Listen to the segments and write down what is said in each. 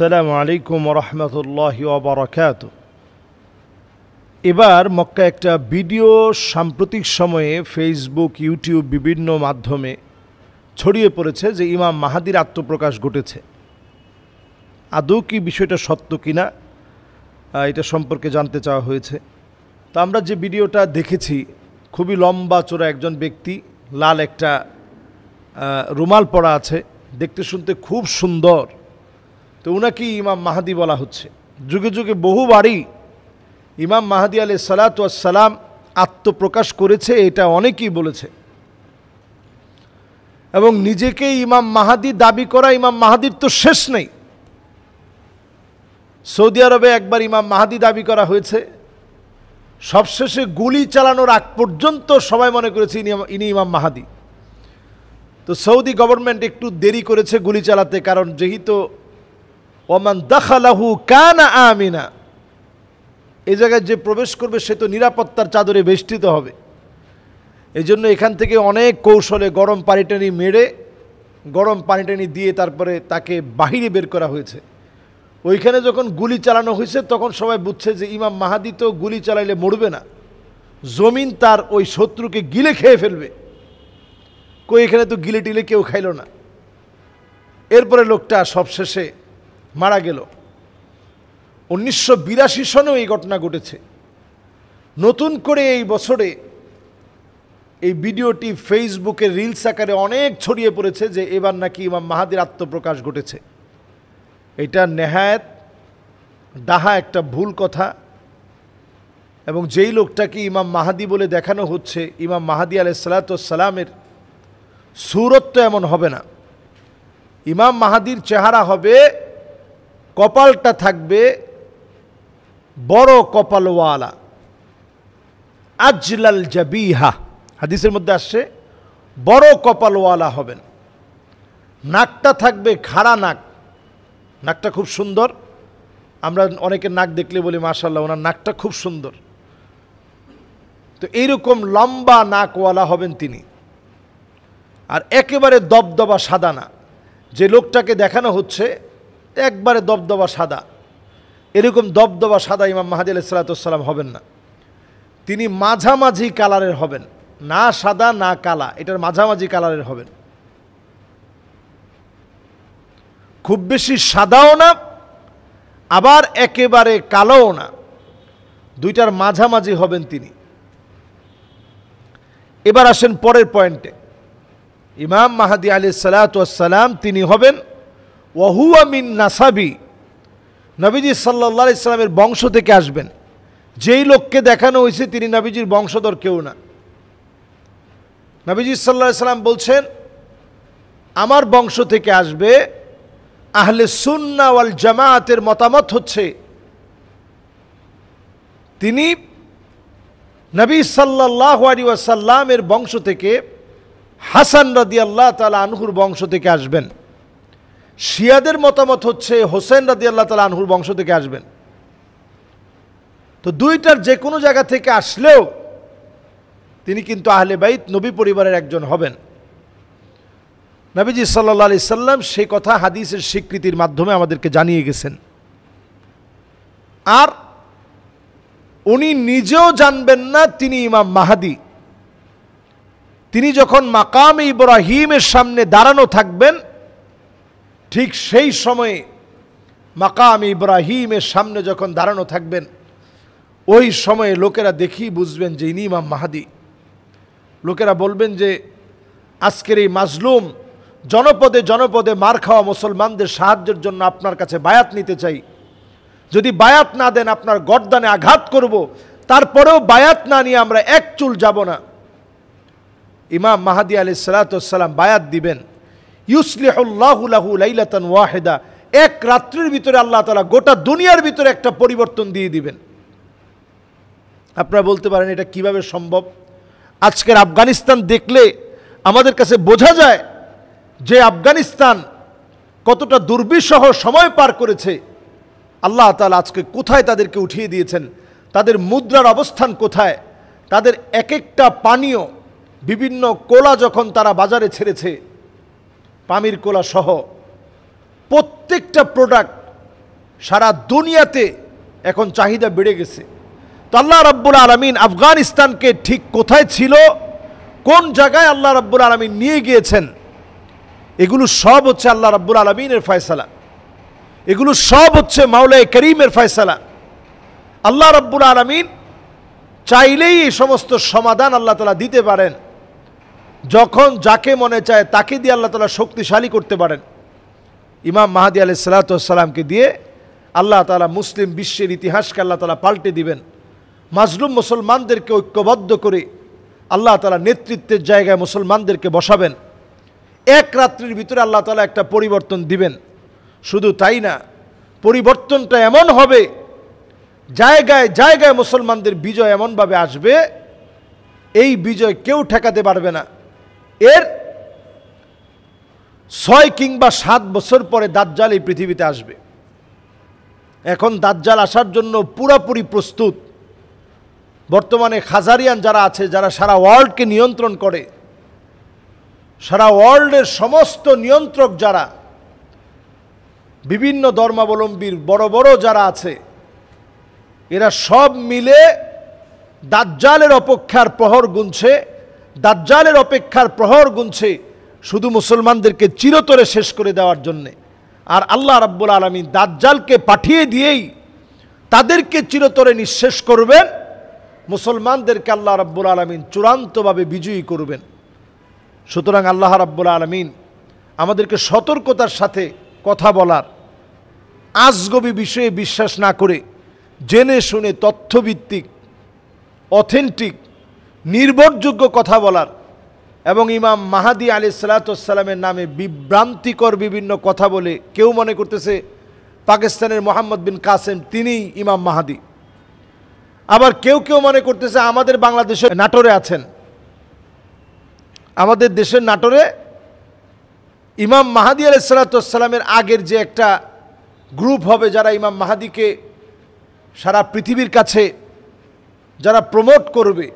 আসসালামু আলাইকুম রহমতুল্লাহি ওয়া বারাকাতুহু। এবার মক্কা একটা ভিডিও সাম্প্রতিক সময়ে ফেসবুক, ইউটিউব বিভিন্ন মাধ্যমে ছড়িয়ে পড়েছে যে ইমাম মাহাদির আত্মপ্রকাশ ঘটেছে। আদৌ কি বিষয়টা সত্য কিনা এটা সম্পর্কে জানতে চাওয়া হয়েছে। তো আমরা যে ভিডিওটা দেখেছি, খুবই লম্বা চোরা একজন ব্যক্তি, লাল একটা রুমাল পরা আছে, দেখতে শুনতে খুব সুন্দর। তো উনাকেই ইমাম মাহাদি বলা হচ্ছে। যুগে যুগে বহুবারই ইমাম মাহাদি আলাইহিস সালাতু ওয়াস সালাম আত্মপ্রকাশ করেছে, এটা অনেকেই বলেছে। এবং নিজেকে ইমাম মাহাদি দাবি করা, ইমাম মাহাদির তো শেষ নেই। সৌদি আরবে একবার ইমাম মাহাদি দাবি করা হয়েছে, সবশেষে গুলি চালানোর আগ পর্যন্ত সবাই মনে করেছে ইনি ইমাম মাহাদি। তো সৌদি গভর্নমেন্ট একটু দেরি করেছে গুলি চালাতে, কারণ যেহেতু ওমান দাখালাহু কানা আমিনা, এই জায়গায় যে প্রবেশ করবে সে তো নিরাপত্তার চাদরে বেষ্টিত হবে। এই জন্য এখান থেকে অনেক কৌশলে গরম পানিটানি মেরে, গরম পানিটানি দিয়ে তারপরে তাকে বাহিরে বের করা হয়েছে। ওইখানে যখন গুলি চালানো হয়েছে তখন সবাই বুঝছে যে ইমাম মাহাদি তো গুলি চালাইলে মরবে না, জমিন তার ওই শত্রুকে গিলে খেয়ে ফেলবে। কই এখানে তো গিলে টিলে কেউ খাইল না। এরপরে লোকটা সবশেষে মারা গেল। 1982 সনেও এই ঘটনা ঘটেছে। নতুন করে এই বছরে এই ভিডিওটি ফেসবুকে রিলস আকারে অনেক ছড়িয়ে পড়েছে যে এবার নাকি ইমাম মাহাদির আত্মপ্রকাশ ঘটেছে। এটা নেহায়েত ডাহা একটা ভুল কথা। এবং যেই লোকটাকে ইমাম মাহাদি বলে দেখানো হচ্ছে, ইমাম মাহাদি আলাইহিস সালাতু ওয়াস সালামের সূরত তো এমন হবে না। ইমাম মাহাদির চেহারা হবে, কপালটা থাকবে বড় কপালওয়ালা, আজলাল জাবিহা, হাদিসের মধ্যে আসছে বড় কপালওয়ালা হবেন। নাকটা থাকবে খাড়া নাক, নাকটা খুব সুন্দর। আমরা অনেকের নাক দেখলে বলি মাশাআল্লাহ, ওনার নাকটা খুব সুন্দর। তো এইরকম লম্বা নাকওয়ালা হবেন তিনি। আর একেবারে দবদবা সাদা না, যে লোকটাকে দেখানো হচ্ছে একবারে দবদবা সাদা, এরকম দবদবা সাদা ইমাম মাহাদি আলাইহিস সালাতু ওয়াস সালাম হবেন না। তিনি মাঝামাঝি কালারের হবেন, না সাদা না কালা, এটার মাঝামাঝি কালারের হবেন। খুব বেশি সাদাও না, আবার একেবারে কালোও না, দুইটার মাঝামাঝি হবেন তিনি। এবার আসেন পরের পয়েন্টে। ইমাম মাহাদি আলাইহিস সালাতু ওয়াস সালাম তিনি হবেন ওয়াহুয়া মিন নাসাবি, নবীজি সাল্লাল্লাহু আলাইহি সাল্লামের বংশ থেকে আসবেন। যেই লোককে দেখানো হয়েছে তিনি নবীজির বংশধর কেউ না। নবীজি সাল্লাল্লাহু আলাইহি সাল্লাম বলছেন আমার বংশ থেকে আসবে। আহলে সুন্নাহ ওয়াল জামাতের মতামত হচ্ছে তিনি নবী সাল্লাল্লাহু আলাইহি ওয়াসাল্লামের বংশ থেকে হাসান রাদিয়াল্লাহু তাআলা আনহুর বংশ থেকে আসবেন। শিয়াদের মতামত হচ্ছে হোসেন রাদিয়াল্লাহু তাআলা আনহুর বংশ থেকে আসবেন। তো দুইটার যে কোনো জায়গা থেকে আসলেও তিনি কিন্তু আহলে বাইত, নবী পরিবারের একজন হবেন। নবীজি সাল্লাল্লাহু আলাইহি সাল্লাম সেই কথা হাদিসের স্বীকৃতির মাধ্যমে আমাদেরকে জানিয়ে গেছেন। আর উনি নিজেও জানবেন না তিনি ইমাম মাহাদি। তিনি যখন মাকামে ইব্রাহিমের সামনে দাঁড়ানো থাকবেন, ঠিক সেই সময়ে মাকামে ইব্রাহিমের সামনে যখন দাঁড়ানো থাকবেন, ওই সময়ে লোকেরা দেখেই বুঝবেন যে ইনি ইমাম মাহাদি। লোকেরা বলবেন যে আজকের এই মাজলুম জনপদে জনপদে মার খাওয়া মুসলমানদের সাহায্যের জন্য আপনার কাছে বায়াত নিতে চাই। যদি বায়াত না দেন আপনার গর্দানে আঘাত করব, তারপরেও বায়াত না নিয়ে আমরা এক চুল যাব না। ইমাম মাহাদি আলাইহিস সালাতু ওয়াস সালাম বায়াত দিবেন। ইউসলিহুল্লাহু লাহু লাইলাতান ওয়াহিদা, এক রাত্রির ভিতরে আল্লাহ তাআলা গোটা দুনিয়ার ভিতরে একটা পরিবর্তন দিয়ে দিবেন। আপনারা বলতে পারেন এটা কিভাবে সম্ভব? আজকের আফগানিস্তান দেখলে আমাদের কাছে বোঝা যায় যে আফগানিস্তান কতটা দুর্বিষহ সময় পার করেছে। আল্লাহ তাআলা আজকে কোথায় তাদেরকে উঠিয়ে দিয়েছেন, তাদের মুদ্রার অবস্থান কোথায়, তাদের এক একটা পানীয়, বিভিন্ন কোলা যখন তারা বাজারে ছেড়েছে, পামির কোলা সহ প্রত্যেকটা প্রোডাক্ট সারা দুনিয়াতে এখন চাহিদা বেড়ে গেছে। তো আল্লাহ রাব্বুল আলামিন আফগানিস্তানকে ঠিক কোথায় ছিল, কোন জায়গায় আল্লাহ রাব্বুল আলামিন নিয়ে গিয়েছেন, এগুলো সব হচ্ছে আল্লাহ রাব্বুল আলামিনের ফয়সালা, এগুলো সব হচ্ছে মাওলায়ে করিমের ফয়সালা। আল্লাহ রাব্বুল আলামিন চাইলেই এই সমস্ত সমাধান আল্লাহ তাআলা দিতে পারেন। যখন যাকে মনে চায় তাকে দিয়ে আল্লাহ তাআলা শক্তিশালী করতে পারেন। ইমাম মাহদী আলাইহিস সালাতু ওয়াস সালামকে দিয়ে আল্লাহ তাআলা মুসলিম বিশ্বের ইতিহাসকে আল্লাহ তাআলা পাল্টে দিবেন। মাজলুম মুসলমানদেরকে ঐক্যবদ্ধ করে আল্লাহ তাআলা নেতৃত্বের জায়গায় মুসলমানদেরকে বসাবেন। এক রাত্রির ভিতরে আল্লাহ তাআলা একটা পরিবর্তন দিবেন। শুধু তাই না, পরিবর্তনটা এমন হবে, জায়গায় জায়গায় মুসলমানদের বিজয় এমনভাবে আসবে, এই বিজয় কেউ ঠেকাতে পারবে না। এর 6 কিংবা 7 বছর পরে দাজ্জাল এই পৃথিবীতে আসবে। এখন দাজ্জাল আসার জন্য পুরোপুরি প্রস্তুত। বর্তমানে খাজারিয়ান যারা আছে, যারা সারা ওয়ার্ল্ডকে নিয়ন্ত্রণ করে, সারা ওয়ার্ল্ডের সমস্ত নিয়ন্ত্রক যারা, বিভিন্ন ধর্মাবলম্বীর বড় বড় যারা আছে, এরা সব মিলে দাজ্জালের অপেক্ষার প্রহর গুনছে, দাজ্জালের অপেক্ষার প্রহর গুনছে শুধু মুসলমানদেরকে চিরতরে শেষ করে দেওয়ার জন্যে। আর আল্লাহ রাব্বুল আলামিন দাজ্জালকে পাঠিয়ে দিয়েই তাদেরকে চিরতরে নিঃশেষ করবেন, মুসলমানদেরকে আল্লাহ রাব্বুল আলামিন চূড়ান্তভাবে বিজয়ী করবেন। সুতরাং আল্লাহ রাব্বুল আলামিন আমাদেরকে সতর্কতার সাথে কথা বলার, আজগবি বিষয়ে বিশ্বাস না করে জেনে শুনে তথ্যভিত্তিক, অথেন্টিক, নির্ভরযোগ্য কথা বলার, এবং ইমাম মাহদী আলাইহিস সালাতু ওয়াস সালামের নামে বিভ্রান্তিকর বিভিন্ন কথা বলে কেউ মনে করতেছে পাকিস্তানের মোহাম্মদ বিন কাসেম তিনিই ইমাম মাহদী, আবার কেউ কেউ মনে করতেছে আমাদের বাংলাদেশে নাটোরে আছেন, আমাদের দেশের নাটোরে ইমাম মাহদী আলাইহিস সালাতু ওয়াস সালামের আগের যে একটা গ্রুপ হবে, যারা ইমাম মাহদীকে সারা পৃথিবীর কাছে যারা প্রমোট করবে,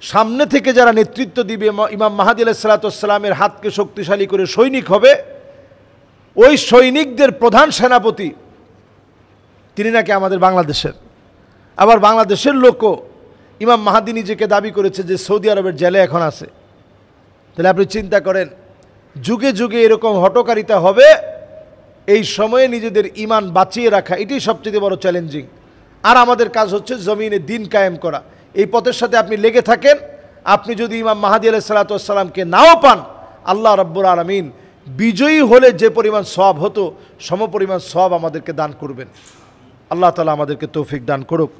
সামনে থেকে যারা নেতৃত্ব দিবে, ইমাম মাহদী আলাইহিস সালাতু ওয়াস সালামের হাতকে শক্তিশালী করে সৈনিক হবে, ওই সৈনিকদের প্রধান সেনাপতি তিনি নাকি আমাদের বাংলাদেশের। আবার বাংলাদেশের লোকও ইমাম মাহদী নিজেকে দাবি করেছে যে সৌদি আরবের জেলে এখন আছে। তাহলে আপনি চিন্তা করেন, যুগে যুগে এরকম হটকারিতা হবে, এই সময়ে নিজেদের ঈমান বাঁচিয়ে রাখা এটাই সবচেয়ে বড় চ্যালেঞ্জিং। আর আমাদের কাজ হচ্ছে জমিনে দিন কায়েম করা। এই পথের সাথে আপনি লেগে থাকেন। আপনি যদি ইমাম মাহদী আলাইহিস সালাতু ওয়াস সালামকে নাও পান, আল্লাহ রাব্বুল আলামিন বিজয়ী হলে যে পরিমাণ সওয়াব হতো সমপরিমাণ সওয়াব আমাদেরকে দান করবেন। আল্লাহ তাআলা আমাদেরকে তৌফিক দান করুক।